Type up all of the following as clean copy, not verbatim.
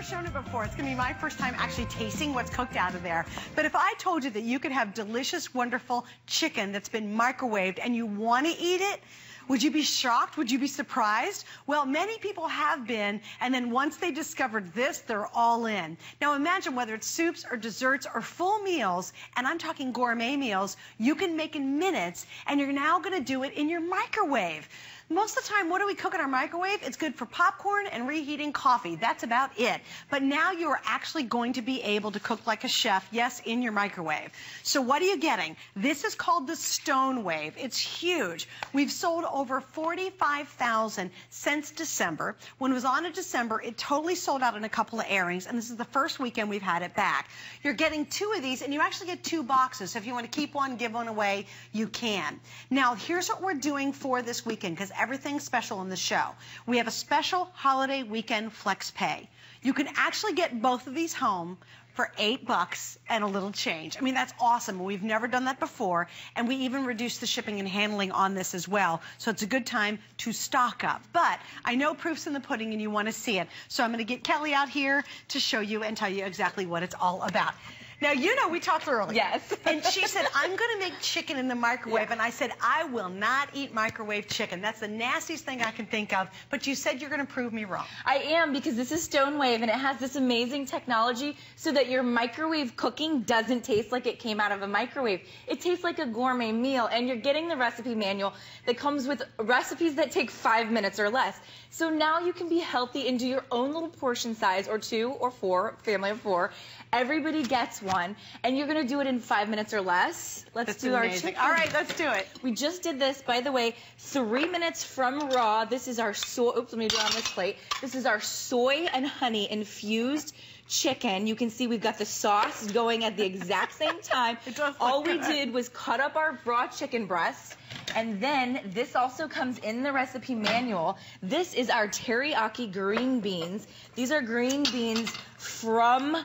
never shown it before. It's going to be my first time actually tasting what's cooked out of there. But if I told you that you could have delicious, wonderful chicken that's been microwaved and you want to eat it, would you be shocked? Would you be surprised? Well, many people have been, and then once they discovered this, they're all in. Now imagine whether it's soups or desserts or full meals, and I'm talking gourmet meals, you can make in minutes, and you're now going to do it in your microwave. Most of the time, what do we cook in our microwave? It's good for popcorn and reheating coffee. That's about it. But now you are actually going to be able to cook like a chef, yes, in your microwave. So what are you getting? This is called the Stone Wave. It's huge. We've sold over 45,000 since December. When it was on in December, it totally sold out in a couple of airings, and this is the first weekend we've had it back. You're getting 2 of these, and you actually get 2 boxes. So if you want to keep one, give one away, you can. Now, here's what we're doing for this weekend, because everything's special in the show. We have a special holiday weekend flex pay. You can actually get both of these home for $8 and a little change. I mean, that's awesome. We've never done that before, and we even reduced the shipping and handling on this as well. So it's a good time to stock up. But I know proof's in the pudding and you want to see it. So I'm going to get Kelly out here to show you and tell you exactly what it's all about. Now, you know, we talked earlier. Yes. And she said, I'm going to make chicken in the microwave. Yeah. And I said, I will not eat microwave chicken. That's the nastiest thing I can think of. But you said you're going to prove me wrong. I am, because this is Stone Wave, and it has this amazing technology so that your microwave cooking doesn't taste like it came out of a microwave. It tastes like a gourmet meal, and you're getting the recipe manual that comes with recipes that take 5 minutes or less. So now you can be healthy and do your own little portion size, or 2 or 4, family of 4. Everybody gets one, and you're going to do it in 5 minutes or less. Let's do our chicken. All right, let's do it. We just did this, by the way, 3 minutes from raw. This is our soy. Oops, let me do it on this plate. This is our soy and honey infused chicken. You can see we've got the sauce going at the exact same time. All we did was cut up our raw chicken breast. And then this also comes in the recipe manual. This is our teriyaki green beans. These are green beans from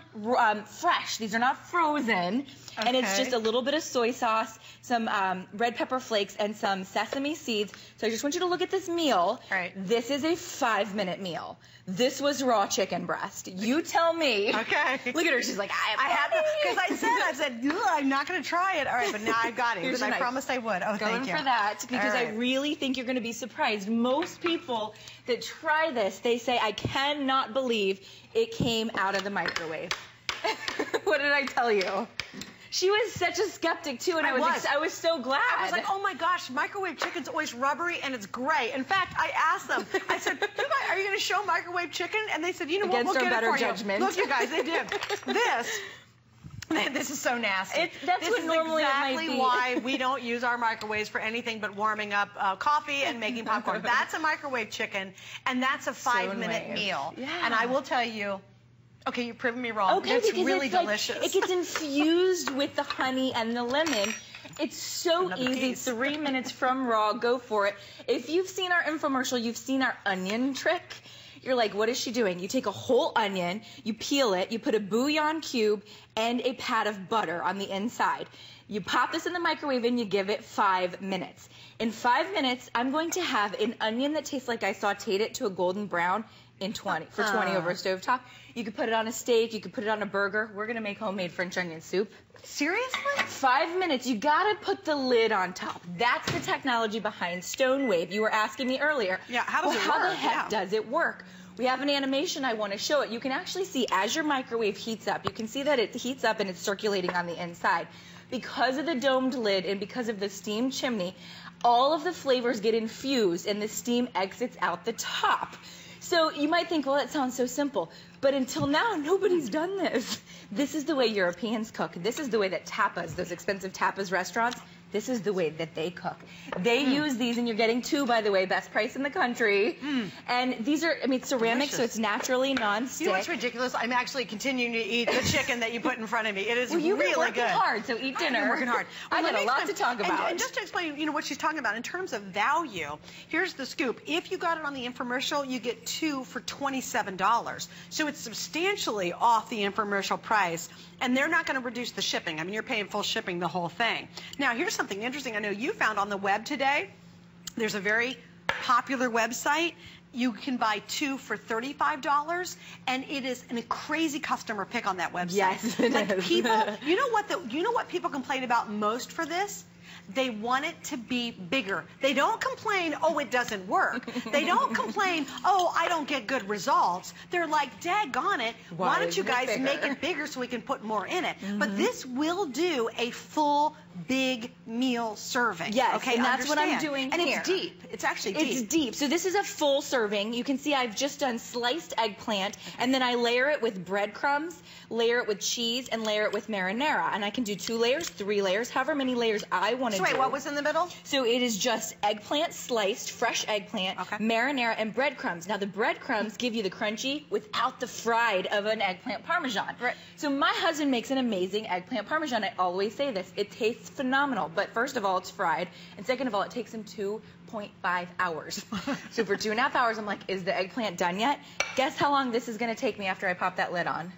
fresh. These are not frozen. Okay. And it's just a little bit of soy sauce, some red pepper flakes, and some sesame seeds. So I just want you to look at this meal. All right. This is a 5-minute meal. This was raw chicken breast. You tell me. Okay. Look at her. She's like, I have to, because I said, I'm not going to try it. All right, but now I got it, because I promised I would. Oh, thank you. Going for that, because I really think you're going to be surprised. Most people that try this, they say, I cannot believe it came out of the microwave. What did I tell you? She was such a skeptic, too, and I was so glad. I was like, oh, my gosh, microwave chicken's always rubbery, and it's gray. In fact, I asked them, I said, are you going to show microwave chicken? And they said, you know what, we'll get it for you. Look, you guys, they did. This is so nasty. That's what normally it might be. This is exactly why we don't use our microwaves for anything but warming up coffee and making popcorn. That's a microwave chicken, and that's a 5-minute meal. Yeah. And I will tell you, okay, you're proving me wrong. Okay, it's because really it's like, delicious. It gets infused with the honey and the lemon. It's so easy. 3 minutes from raw. Go for it. If you've seen our infomercial, you've seen our onion trick. You're like, what is she doing? You take a whole onion, you peel it, you put a bouillon cube and a pat of butter on the inside. You pop this in the microwave and you give it 5 minutes. In 5 minutes, I'm going to have an onion that tastes like I sauteed it to a golden brown in 20 over a stovetop. You could put it on a steak, you could put it on a burger. We're going to make homemade French onion soup. Seriously? 5 minutes. You got to put the lid on top. That's the technology behind Stone Wave. You were asking me earlier. Yeah, how does it work? How the heck does it work? We have an animation. I want to show it. You can actually see as your microwave heats up, you can see that it heats up and it's circulating on the inside. Because of the domed lid and because of the steam chimney, all of the flavors get infused and the steam exits out the top. So you might think, well, that sounds so simple. But until now, nobody's done this. This is the way Europeans cook. This is the way that tapas, those expensive tapas restaurants, this is the way that they cook. They use these, and you're getting 2, by the way, best price in the country. And these are, I mean, ceramic, delicious. So it's naturally non-stick. You know what's ridiculous? I'm actually continuing to eat the chicken that you put in front of me. It is you've really been working good. hard, so eat dinner. I've been working hard. I've got a lot to talk about. And just to explain, you know, what she's talking about in terms of value, here's the scoop. If you got it on the infomercial, you get 2 for $27. So it's substantially off the infomercial price. And they're not going to reduce the shipping. I mean, you're paying full shipping the whole thing. Now, here's something interesting I know you found on the web today. There's a very popular website. You can buy 2 for $35, and it is a crazy customer pick on that website. Yes, it is. People, you know what people complain about most for this? They want it to be bigger. They don't complain, oh, it doesn't work. They don't complain, oh, I don't get good results. They're like, daggone it, why don't you guys make it bigger so we can put more in it? But this will do a full big meal serving. Yes, okay, and that's what I'm doing and here. it's deep. It's actually deep. It's deep. So this is a full serving. You can see I've just done sliced eggplant, and then I layer it with breadcrumbs, layer it with cheese, and layer it with marinara. And I can do 2 layers, 3 layers, however many layers I want to do. So wait, what was in the middle? So it is just eggplant sliced, fresh eggplant, marinara, and breadcrumbs. Now the breadcrumbs give you the crunchy without the fried of an eggplant parmesan. Right. So my husband makes an amazing eggplant parmesan. I always say this. It tastes phenomenal. But first of all, it's fried. And second of all, it takes him 2.5 hours. So for 2.5 hours, I'm like, is the eggplant done yet? Guess how long this is going to take me after I pop that lid on?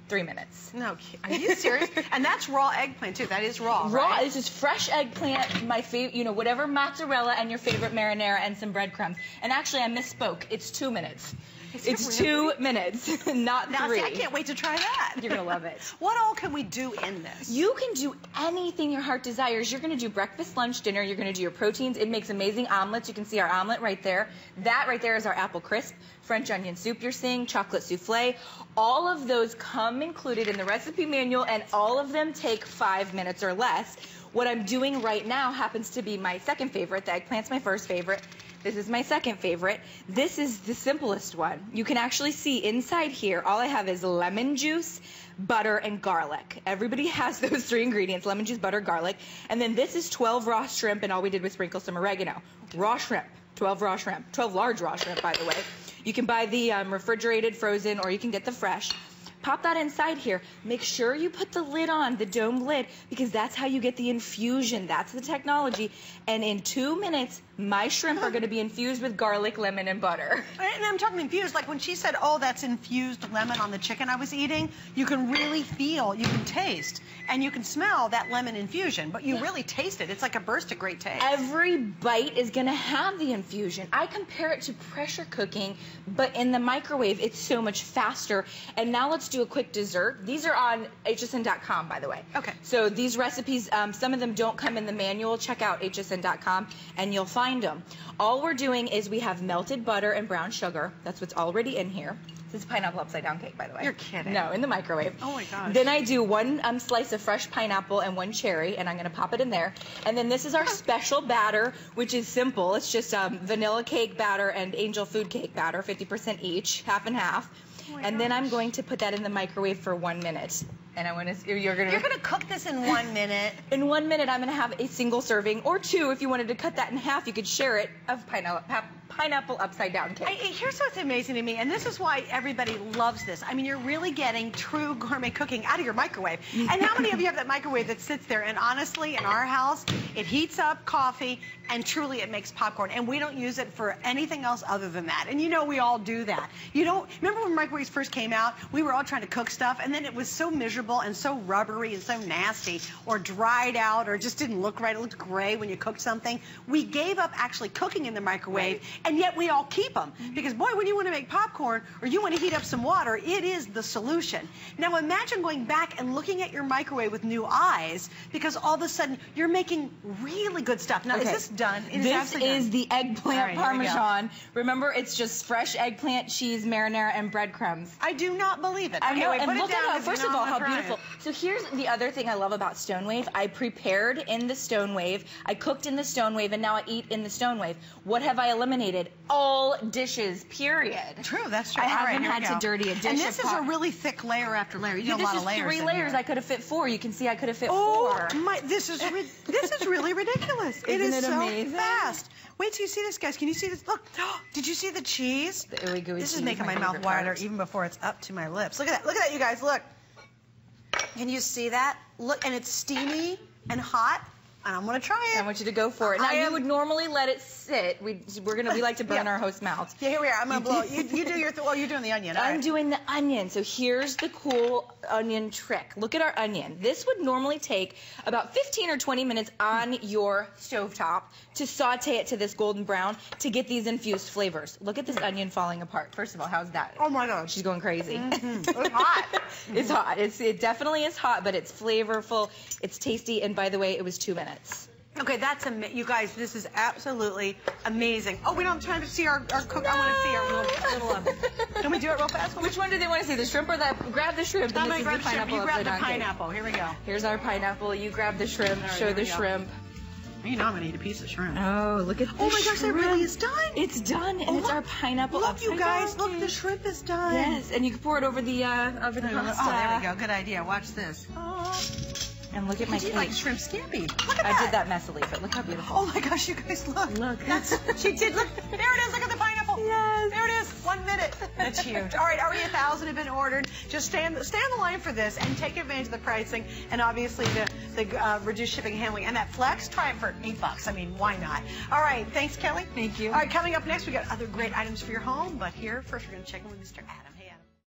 3 minutes. No, are you serious? And that's raw eggplant too. That is raw. Raw. Right? This is fresh eggplant. My favorite, you know, whatever mozzarella and your favorite marinara and some breadcrumbs. And actually, I misspoke. It's 2 minutes. It's really? 2 minutes, not 3. Now, see, I can't wait to try that. You're going to love it. What all can we do in this? You can do anything your heart desires. You're going to do breakfast, lunch, dinner. You're going to do your proteins. It makes amazing omelets. You can see our omelet right there. That right there is our apple crisp, French onion soup you're seeing, chocolate souffle. All of those come included in the recipe manual, and all of them take 5 minutes or less. What I'm doing right now happens to be my second favorite. The eggplant's my first favorite. This is my second favorite. This is the simplest one. You can actually see inside here, all I have is lemon juice, butter, and garlic. Everybody has those 3 ingredients, lemon juice, butter, garlic. And then this is 12 raw shrimp, and all we did was sprinkle some oregano. Raw shrimp, 12 raw shrimp, 12 large raw shrimp, by the way. You can buy the refrigerated, frozen, or you can get the fresh. Pop that inside here. Make sure you put the lid on, the domed lid, because that's how you get the infusion. That's the technology. And in 2 minutes, my shrimp are going to be infused with garlic, lemon, and butter. And I'm talking infused. Like when she said, oh, that's infused lemon on the chicken I was eating, you can really feel, you can taste, and you can smell that lemon infusion. But you really taste it. It's like a burst of great taste. Every bite is going to have the infusion. I compare it to pressure cooking, but in the microwave, it's so much faster. And now let's do a quick dessert. These are on hsn.com, by the way. Okay. So these recipes, some of them don't come in the manual. Check out hsn.com and you'll find them. All we're doing is we have melted butter and brown sugar. That's what's already in here. This is pineapple upside down cake, by the way. You're kidding. No, in the microwave. Oh my gosh. Then I do 1 slice of fresh pineapple and 1 cherry, and I'm going to pop it in there. And then this is our special batter, which is simple. It's just vanilla cake batter and angel food cake batter, 50% each, half and half. Oh and then I'm going to put that in the microwave for 1 minute. And I want to. You're gonna cook this in 1 minute. In 1 minute, I'm gonna have a single serving, or 2 if you wanted to cut that in half. You could share it of pineapple upside down cake. Here's what's amazing to me, and this is why everybody loves this. I mean, you're really getting true gourmet cooking out of your microwave. And how many of you have that microwave that sits there? And honestly, in our house, it heats up coffee, and truly it makes popcorn. And we don't use it for anything else other than that. And you know we all do that. You don't remember when microwaves first came out? We were all trying to cook stuff, and then it was so miserable and so rubbery and so nasty, or dried out, or just didn't look right. It looked gray when you cooked something. We gave up actually cooking in the microwave, and yet we all keep them. Because boy, when you want to make popcorn or you want to heat up some water, it is the solution. Now imagine going back and looking at your microwave with new eyes, because all of a sudden you're making really good stuff. Now, is this done? This is the eggplant parmesan. Remember, it's just fresh eggplant, cheese, marinara, and breadcrumbs. I do not believe it. I know, wait, and put look it down, at first of all, how beautiful. it. So here's the other thing I love about Stonewave. I prepared in the Stonewave, I cooked in the Stonewave, and now I eat in the Stonewave. What have I eliminated? All dishes, period. True, that's true. I haven't had to dirty a dish. And this is a really thick layer after layer. You do a lot of layers. This is 3 layers. I could have fit 4. You can see I could have fit 4. Oh, this is really ridiculous. Isn't it so amazing? Fast. Wait till you see this, guys. Can you see this? Look. Did you see the cheese? The ooey gooey This cheese is making my mouth wider even before it's up to my lips. Look at that. Look at that, you guys. Look. Can you see that? Look, and it's steamy and hot. and I'm going to try it. I want you to go for it. Now, you would normally let it sit. We like to burn our host mouths. Yeah, here we are. I'm going to blow it. You do your well, you're doing the onion. I'm doing the onion. So here's the cool onion trick. Look at our onion. This would normally take about 15 or 20 minutes on your stovetop to saute it to this golden brown to get these infused flavors. Look at this onion falling apart. First of all, how's that? Oh my God. She's going crazy. It's hot. It's hot. It definitely is hot, but it's flavorful. It's tasty. And by the way, it was 2 minutes. Okay, that's you guys. This is absolutely amazing. Oh, we don't have time to see our cook. No. I want to see our little. Can we do it real fast? Which one do they want to see? The shrimp or the? Grab the shrimp. I'm gonna grab the shrimp. You grab the pineapple. Here we go. Here's our pineapple. You grab the shrimp. Right, show the shrimp. You know I'm gonna eat a piece of shrimp. Oh, look at this. Oh my gosh, shrimp. It really is done. It's done, and it's our pineapple. Look, you guys, look, the shrimp is done. Yes, and you can pour it over the pasta. Oh, there we go. Good idea. Watch this. And look at my cake. Like shrimp scampi. Look at that. I did that messily, but look how beautiful. Oh my gosh, you guys, look. Look. She did. Look. There it is. Look at the pineapple. Yes. There it is. 1 minute. That's huge. All right, already 1,000 have been ordered. Just stay on the line for this and take advantage of the pricing and obviously the reduced shipping and handling. And that flex, try it for $8. I mean, why not? All right, thanks, Kelly. Thank you. All right, coming up next, we got other great items for your home. But here, first, we're going to check in with Mr. Adam.